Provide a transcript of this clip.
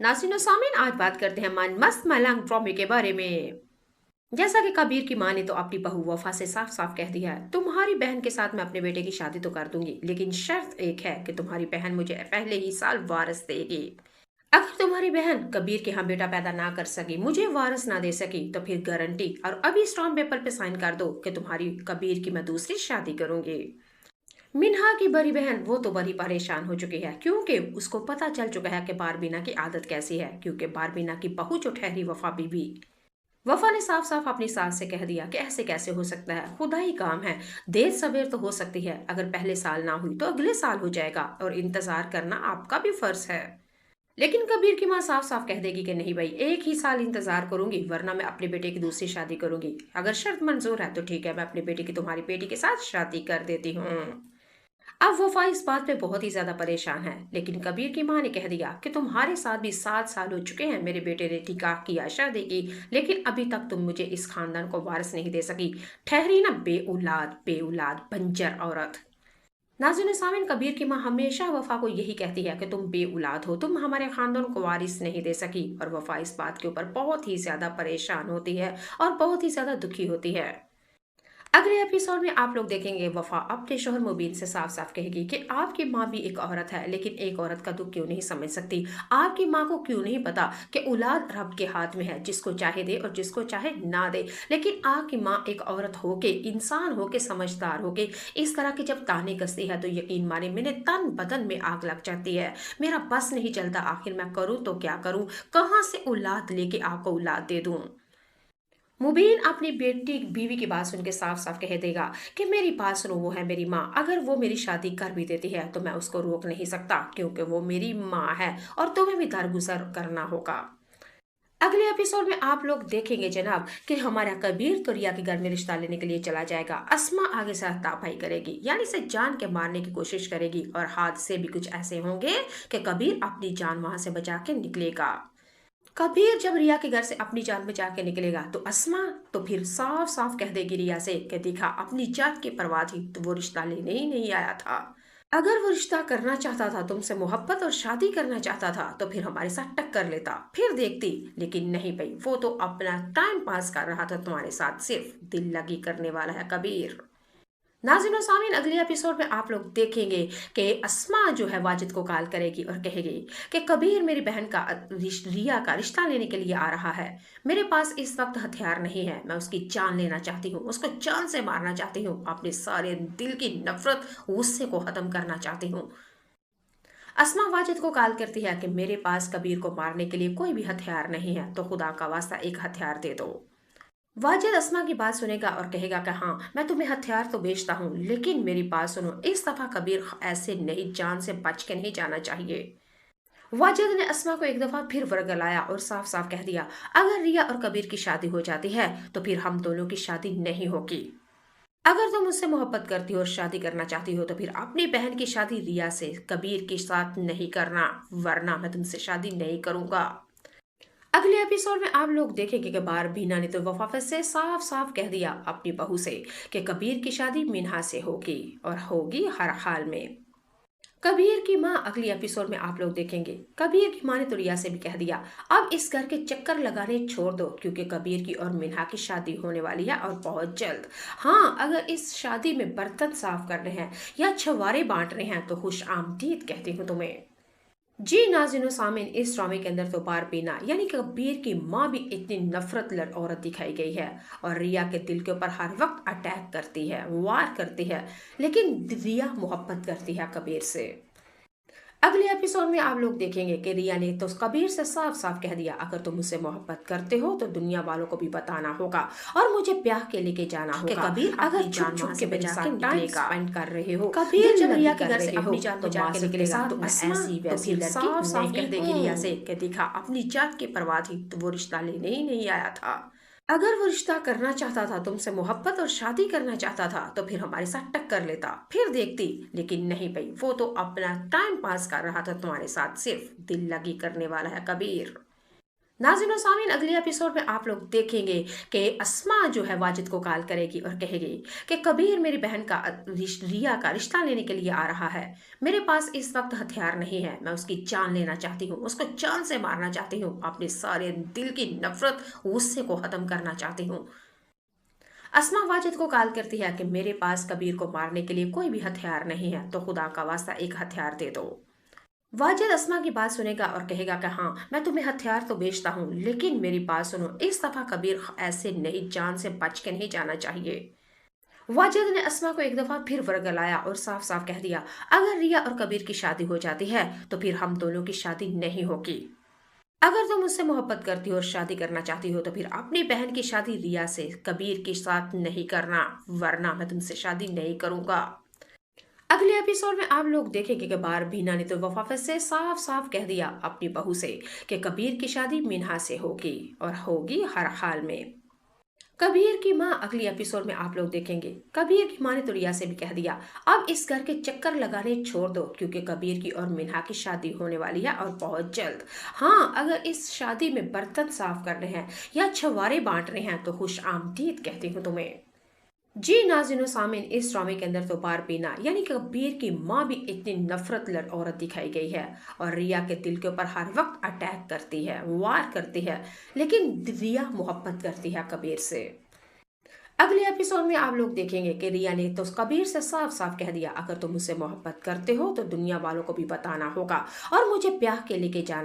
नाज़रीन और सामीन, आज बात करते हैं मन मस्त मलंग ड्रामे के बारे में। जैसा कि कबीर की माँ ने तो अपनी बहू वफा से साफ साफ कह दिया है, तुम्हारी बहन के साथ मैं अपने बेटे की शादी तो कर दूंगी, लेकिन शर्त एक है कि तुम्हारी बहन मुझे पहले ही साल वारस देगी। अगर तुम्हारी बहन कबीर के यहाँ बेटा पैदा ना कर सकी, मुझे वारस ना दे सकी, तो फिर गारंटी और अभी स्टॉम्प पेपर पे साइन कर दो कि तुम्हारी कबीर की मैं दूसरी शादी करूंगी। मिन्हा की बड़ी बहन वो तो बड़ी परेशान हो चुकी है, क्योंकि उसको पता चल चुका है कि बारबीना की आदत कैसी है। क्योंकि बारबीना की बहू जो ठहरी वफा बीबी, वफा ने साफ साफ अपनी सास से कह दिया कि ऐसे कैसे हो सकता है, खुदा ही काम है। देर सवेर तो हो सकती है, अगर पहले साल ना हुई तो अगले साल हो जाएगा, और इंतजार करना आपका भी फर्ज है। लेकिन कबीर की माँ साफ साफ कह देगी कि नहीं भाई, एक ही साल इंतजार करूंगी, वरना मैं अपने बेटे की दूसरी शादी करूंगी। अगर शर्त मंजूर है तो ठीक है, मैं अपने बेटे की तुम्हारी बेटी के साथ शादी कर देती हूँ। अब वफा इस बात पे बहुत ही ज्यादा परेशान है, लेकिन कबीर की माँ ने कह दिया कि तुम्हारे साथ भी 7 साल हो चुके हैं, मेरे बेटे ने निकाह किया, शादी की, लेकिन अभी तक तुम मुझे इस खानदान को वारिस नहीं दे सकी। ठहरी ना बेऔलाद बंजर औरत। नाज़रीन सामीन, कबीर की माँ हमेशा वफा को यही कहती है कि तुम बेऔलाद हो, तुम हमारे खानदान को वारिस नहीं दे सकी, और वफा इस बात के ऊपर बहुत ही ज्यादा परेशान होती है और बहुत ही ज्यादा दुखी होती है। अगले एपिसोड में आप लोग देखेंगे वफा अपने शोहर मुबीन से साफ साफ कहेगी कि आपकी माँ भी एक औरत है, लेकिन एक औरत का दुख क्यों नहीं समझ सकती। आपकी माँ को क्यों नहीं पता कि औलाद रब के हाथ में है, जिसको चाहे दे और जिसको चाहे ना दे। लेकिन आपकी माँ एक औरत होके, इंसान होके, समझदार होके इस तरह की जब ताने कसती है तो यकीन माने मेरे तन बदन में आग लग जाती है। मेरा बस नहीं चलता, आखिर मैं करूँ तो क्या करूँ, कहाँ से औलाद लेके आपको औलाद दे दूँ। मुबीन अपनी बेटी बीवी की बात सुन के साफ साफ कह देगा कि मेरी बात सुनो, वो है मेरी माँ, अगर वो मेरी शादी कर भी देती है तो मैं उसको रोक नहीं सकता, क्योंकि वो मेरी माँ है और तुम्हें भी दरगुजर करना होगा। अगले एपिसोड में आप लोग देखेंगे जनाब कि हमारा कबीर तो रिया के घर में रिश्ता लेने के लिए चला जाएगा। अस्मा आगे से हाथापाई करेगी, यानी से जान के मारने की कोशिश करेगी, और हादसे भी कुछ ऐसे होंगे कि कबीर अपनी जान वहां से बचा के निकलेगा। कबीर जब रिया के घर से अपनी जान बचा के निकलेगा तो अस्मा तो फिर साफ साफ कह देगी रिया से कि देखा, अपनी जान की परवाह थी तो वो रिश्ता लेने ही नहीं आया था। अगर वो रिश्ता करना चाहता था, तुमसे मोहब्बत और शादी करना चाहता था, तो फिर हमारे साथ टक्कर लेता, फिर देखती। लेकिन नहीं भाई, वो तो अपना टाइम पास कर रहा था तुम्हारे साथ, सिर्फ दिल लगी करने वाला है कबीर। नाज़रीन और सामीन, अगले एपिसोड में आप लोग देखेंगे कि अस्मा जो है वाजिद को कॉल करेगी और कहेगी कि कबीर मेरी बहन का रिया का रिश्ता लेने के लिए आ रहा है। मेरे पास इस वक्त हथियार नहीं है, मैं उसकी जान लेना चाहती हूँ, उसको जान से मारना चाहती हूँ, अपने सारे दिल की नफरत, गुस्से को खत्म करना चाहती हूँ। अस्मा वाजिद को कॉल करती है कि मेरे पास कबीर को मारने के लिए कोई भी हथियार नहीं है, तो खुदा का वास्ता एक हथियार दे दो। वाजिद अस्मा की बात सुनेगा और कहेगा कि हाँ, मैं तुम्हें हथियार तो बेचता हूँ, लेकिन मेरी बात सुनो, इस दफा कबीर ऐसे नहीं, जान से बच के नहीं जाना चाहिए। वाजिद ने अस्मा को एक दफा फिर वर्गलाया और साफ साफ कह दिया, अगर रिया और कबीर की शादी हो जाती है तो फिर हम दोनों की शादी नहीं होगी। अगर तुम मुझसे मोहब्बत करती हो और शादी करना चाहती हो तो फिर अपनी बहन की शादी रिया से, कबीर के साथ नहीं करना, वरना मैं तुमसे शादी नहीं करूंगा। अगले एपिसोड में आप लोग देखेंगे कि बार बीना ने तो वफा से साफ साफ कह दिया अपनी बहू से कि कबीर की शादी मिन्हा से होगी, और होगी हर हाल में। कबीर की माँ अगली एपिसोड में आप लोग देखेंगे, कबीर की माँ ने तो रिया से भी कह दिया अब इस घर के चक्कर लगाने छोड़ दो, क्योंकि कबीर की और मिन्हा की शादी होने वाली है और बहुत जल्द। हाँ, अगर इस शादी में बर्तन साफ करने हैं या छवारे बांटने हैं तो खुश आमदीद कहती हूँ तुम्हें। जी नाज़रीन सामीन, इस ड्रामे के अंदर तो बारबीना यानी कि कबीर की माँ भी इतनी नफरत लड़ औरत दिखाई गई है, और रिया के दिल के ऊपर हर वक्त अटैक करती है, वार करती है, लेकिन रिया मोहब्बत करती है कबीर से। अगले एपिसोड में आप लोग देखेंगे कि रिया ने तो कबीर से साफ साफ कह दिया, अगर तुम मुझसे मोहब्बत करते हो तो दुनिया वालों को भी बताना होगा और मुझे ब्याह के लेके जाना होगा। कबीर अगर छुप छुप के मेरे साथ टाइम स्पेंड कर रहे हो, कबीर जब रिया के घर से अपनी जान बचा के निकलेगा तो ऐसी वैसी लड़की साफ साफ कह देगी रिया से कि देखा, अपनी जान की परवाह थी तो वो रिश्ता लेने ही नहीं आया था। अगर वो रिश्ता करना चाहता था, तुमसे मोहब्बत और शादी करना चाहता था, तो फिर हमारे साथ टक्कर लेता, फिर देखती। लेकिन नहीं भाई, वो तो अपना टाइम पास कर रहा था तुम्हारे साथ, सिर्फ दिल लगी करने वाला है कबीर। नाज़रीन और सामीन, अगले एपिसोड में आप लोग देखेंगे कि अस्मा जो है वाजिद को कॉल करेगी और कहेगी कि कबीर मेरी बहन का रिया का रिश्ता लेने के लिए आ रहा है। मेरे पास इस वक्त हथियार नहीं है, मैं उसकी जान लेना चाहती हूँ, उसको जान से मारना चाहती हूँ, अपने सारे दिल की नफरत गुस्से को खत्म करना चाहती हूँ। अस्मा वाजिद को कॉल करती है कि मेरे पास कबीर को मारने के लिए कोई भी हथियार नहीं है, तो खुदा का वास्ता एक हथियार दे दो। वाजिद अस्मा की बात सुनेगा और कहेगा कि हाँ, मैं तुम्हें हथियार तो बेचता हूँ, लेकिन मेरी बात सुनो, इस दफा कबीर ऐसे नहीं, जान से बच के नहीं जाना चाहिए। वाजिद ने अस्मा को एक दफा फिर वर्गलाया और साफ साफ कह दिया, अगर रिया और कबीर की शादी हो जाती है तो फिर हम दोनों की शादी नहीं होगी। अगर तुम मुझसे मोहब्बत करती हो और शादी करना चाहती हो तो फिर अपनी बहन की शादी रिया से कबीर के साथ नहीं करना, वरना मैं तुमसे शादी नहीं करूंगा। अगले एपिसोड में आप लोग देखेंगे कि बार बीना ने तो वफाफत से साफ साफ कह दिया अपनी बहू से कि कबीर की शादी मिन्हा से होगी और होगी हर हाल में। कबीर की माँ अगली एपिसोड में आप लोग देखेंगे, कबीर की माँ ने तो रिया से भी कह दिया अब इस घर के चक्कर लगाने छोड़ दो, क्योंकि कबीर की और मिन्हा की शादी होने वाली है और बहुत जल्द। हाँ, अगर इस शादी में बर्तन साफ करने हैं या छुआरे बांटने हैं तो खुश आमदीद कहती हूँ तुम्हें। जी नाज़रीन सामीन, इस ड्रामे के अंदर तो बारबीना यानी कि कबीर की माँ भी इतनी नफरत लड़ औरत दिखाई गई है और रिया के दिल के ऊपर हर वक्त अटैक करती है, वार करती है, लेकिन रिया मोहब्बत करती है कबीर से। अगले एपिसोड में आप लोग देखेंगे कि रिया ने तो कबीर से साफ साफ कह दिया, अगर तुम मुझसे मोहब्बत करते हो तो दुनिया वालों को भी बताना होगा और मुझे ब्याह के लेके जाना